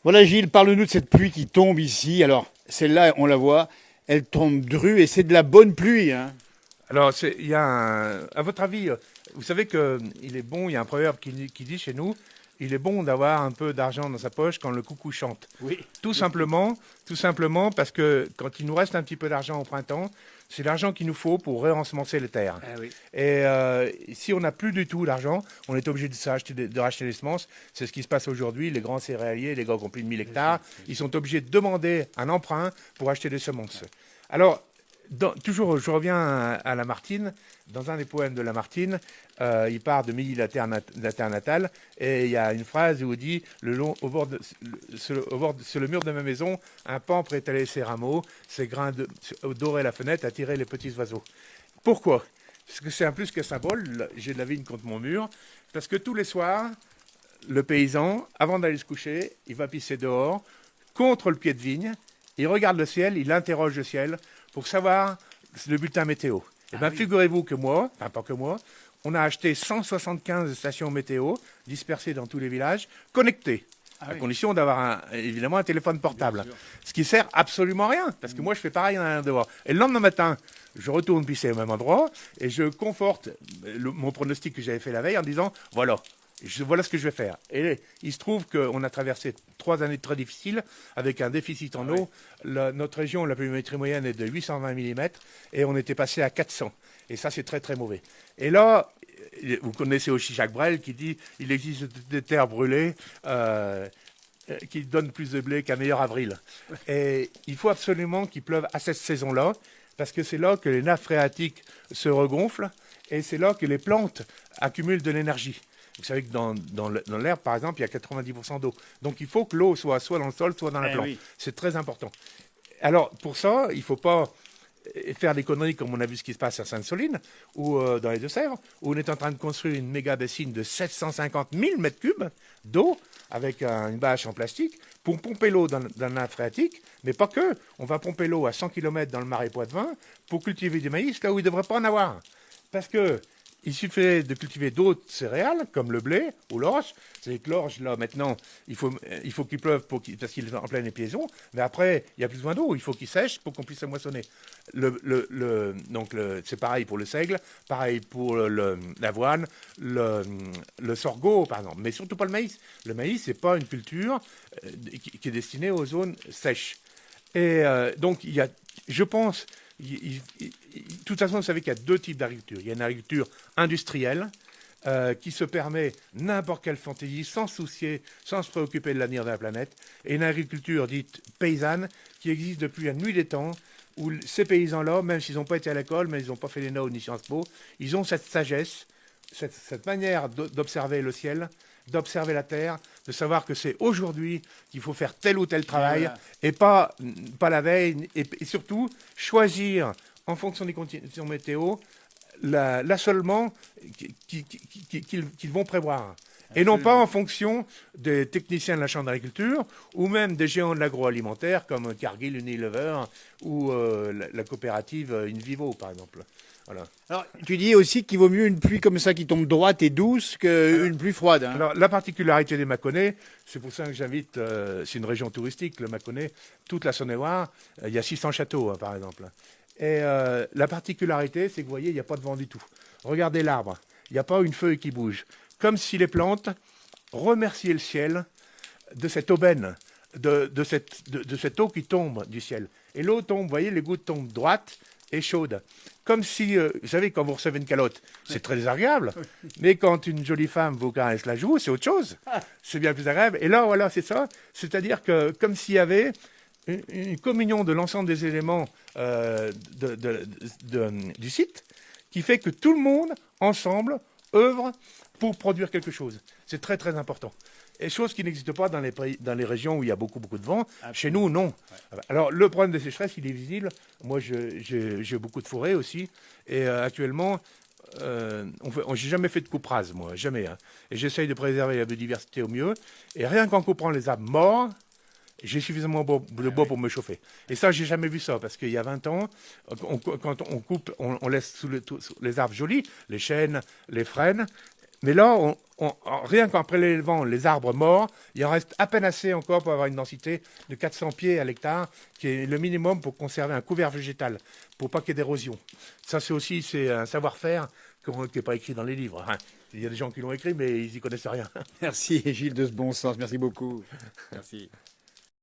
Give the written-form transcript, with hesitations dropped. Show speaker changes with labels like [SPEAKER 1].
[SPEAKER 1] Voilà Gilles, parle-nous de cette pluie qui tombe ici. Alors, celle-là, on la voit, elle tombe drue et c'est de la bonne pluie, hein.
[SPEAKER 2] Alors, il y a à votre avis, vous savez qu'il est bon, il y a un proverbe qui dit chez nous, il est bon d'avoir un peu d'argent dans sa poche quand le coucou chante.
[SPEAKER 1] Oui.
[SPEAKER 2] Tout simplement parce que quand il nous reste un petit peu d'argent au printemps, c'est l'argent qu'il nous faut pour réensemencer les terres.
[SPEAKER 1] Ah oui.
[SPEAKER 2] Et si on n'a plus du tout d'argent, on est obligé de racheter les semences. C'est ce qui se passe aujourd'hui. Les grands céréaliers, les grands qui ont plus de 1000 hectares, ils sont obligés de demander un emprunt pour acheter des semences. Alors, toujours, je reviens à Lamartine. Dans un des poèmes de Lamartine, il part de Milly, la terre natale, et il y a une phrase où il dit sur le mur de ma maison, un pampre étalait ses rameaux, ses grains doraient la fenêtre, attiraient les petits oiseaux. Pourquoi? Parce que c'est un plus que symbole. J'ai de la vigne contre mon mur, parce que tous les soirs, le paysan, avant d'aller se coucher, il va pisser dehors, contre le pied de vigne, il regarde le ciel, il interroge le ciel pour savoir le bulletin météo. Eh bien, figurez-vous que moi, enfin pas que moi, on a acheté 175 stations météo dispersées dans tous les villages, connectées, à condition d'avoir évidemment un téléphone portable. Ce qui sert absolument à rien, parce que moi je fais pareil en allant dehors. Et le lendemain matin, je retourne pisser au même endroit et je conforte mon pronostic que j'avais fait la veille en disant voilà, voilà ce que je vais faire. Et il se trouve qu'on a traversé 3 années très difficiles avec un déficit en eau. Notre région, la pluviométrie moyenne est de 820 mm et on était passé à 400. Et ça, c'est très très mauvais. Et là, vous connaissez aussi Jacques Brel qui dit il existe des terres brûlées qui donnent plus de blé qu'un meilleur avril. Et il faut absolument qu'il pleuve à cette saison-là parce que c'est là que les nappes phréatiques se regonflent et c'est là que les plantes accumulent de l'énergie. Vous savez que dans l'herbe, par exemple, il y a 90% d'eau. Donc il faut que l'eau soit dans le sol, soit dans la
[SPEAKER 1] Eh
[SPEAKER 2] plante.
[SPEAKER 1] oui.
[SPEAKER 2] C'est très important. Alors pour ça, il ne faut pas faire des conneries comme on a vu ce qui se passe à Sainte-Soline ou dans les Deux-Sèvres, où on est en train de construire une méga bassine de 750 000 mètres cubes d'eau avec une bâche en plastique pour pomper l'eau dans le nappe phréatique, mais pas que. On va pomper l'eau à 100 km dans le Marais Poitevin pour cultiver du maïs là où il ne devrait pas en avoir. Parce que il suffit de cultiver d'autres céréales, comme le blé ou l'orge. C'est que l'orge, là, maintenant, il faut qu'il pleuve parce qu'il est en pleine épiaison. Mais après, il n'y a plus besoin d'eau. Il faut qu'il sèche pour qu'on puisse le moissonner. C'est pareil pour le seigle, pareil pour l'avoine, le sorgho, par exemple. Mais surtout pas le maïs. Le maïs, c'est pas une culture qui est destinée aux zones sèches. Et donc, je pense, de toute façon, vous savez qu'il y a deux types d'agriculture. Il y a une agriculture industrielle qui se permet n'importe quelle fantaisie sans soucier, sans se préoccuper de l'avenir de la planète, et une agriculture dite paysanne qui existe depuis la nuit des temps, où ces paysans-là, même s'ils n'ont pas été à l'école, mais ils n'ont pas fait les ni Sciences Po, ils ont cette sagesse, cette manière d'observer le ciel, d'observer la terre, de savoir que c'est aujourd'hui qu'il faut faire tel ou tel travail,
[SPEAKER 1] Voilà.
[SPEAKER 2] et pas la veille, et surtout choisir en fonction des conditions météo l'assolement qu'ils vont prévoir. Et non pas
[SPEAKER 1] Absolument.
[SPEAKER 2] en fonction des techniciens de la Chambre d'agriculture ou même des géants de l'agroalimentaire comme Cargill, Unilever ou la coopérative InVivo, par exemple. Voilà.
[SPEAKER 1] Alors, tu dis aussi qu'il vaut mieux une pluie comme ça qui tombe droite et douce qu'une pluie froide, hein.
[SPEAKER 2] Alors, la particularité des Mâconnais, c'est pour ça que j'invite, c'est une région touristique, le Mâconnais, toute la Saône-et-Loire, il y a 600 châteaux, hein, par exemple. Et la particularité, c'est que vous voyez, il n'y a pas de vent du tout. Regardez l'arbre, il n'y a pas une feuille qui bouge. Comme si les plantes remerciaient le ciel de cette aubaine, de cette eau qui tombe du ciel. Et l'eau tombe, vous voyez, les gouttes tombent droites et chaudes. Comme si, vous savez, quand vous recevez une calotte, c'est très désagréable. Mais quand une jolie femme vous caresse la joue, c'est autre chose. C'est bien plus agréable. Et là, voilà, c'est ça. C'est-à-dire que comme s'il y avait une communion de l'ensemble des éléments du site qui fait que tout le monde, ensemble, œuvre pour produire quelque chose. C'est très, très important. Et chose qui n'existe pas dans les régions où il y a beaucoup, beaucoup de vent.
[SPEAKER 1] Absolument.
[SPEAKER 2] Chez nous, non. Alors, le problème de sécheresse, il est visible. Moi, j'ai beaucoup de forêts aussi. Et actuellement, j'ai jamais fait de coupe rase, moi, jamais. Hein. Et j'essaye de préserver la biodiversité au mieux. Et rien qu'en coupant les arbres morts, j'ai suffisamment de bois pour me chauffer. Et ça, j'ai jamais vu ça, parce qu'il y a 20 ans, quand on coupe, on laisse sous les arbres jolis, les chênes, les frênes, Mais là, rien qu'en prélevant les arbres morts, il en reste à peine assez encore pour avoir une densité de 400 pieds à l'hectare, qui est le minimum pour conserver un couvert végétal, pour pas qu'il y ait d'érosion. Ça, c'est un savoir-faire qui n'est pas écrit dans les livres, hein. Il y a des gens qui l'ont écrit, mais ils n'y connaissent rien.
[SPEAKER 1] Merci Gilles de ce bon sens, merci beaucoup. Merci.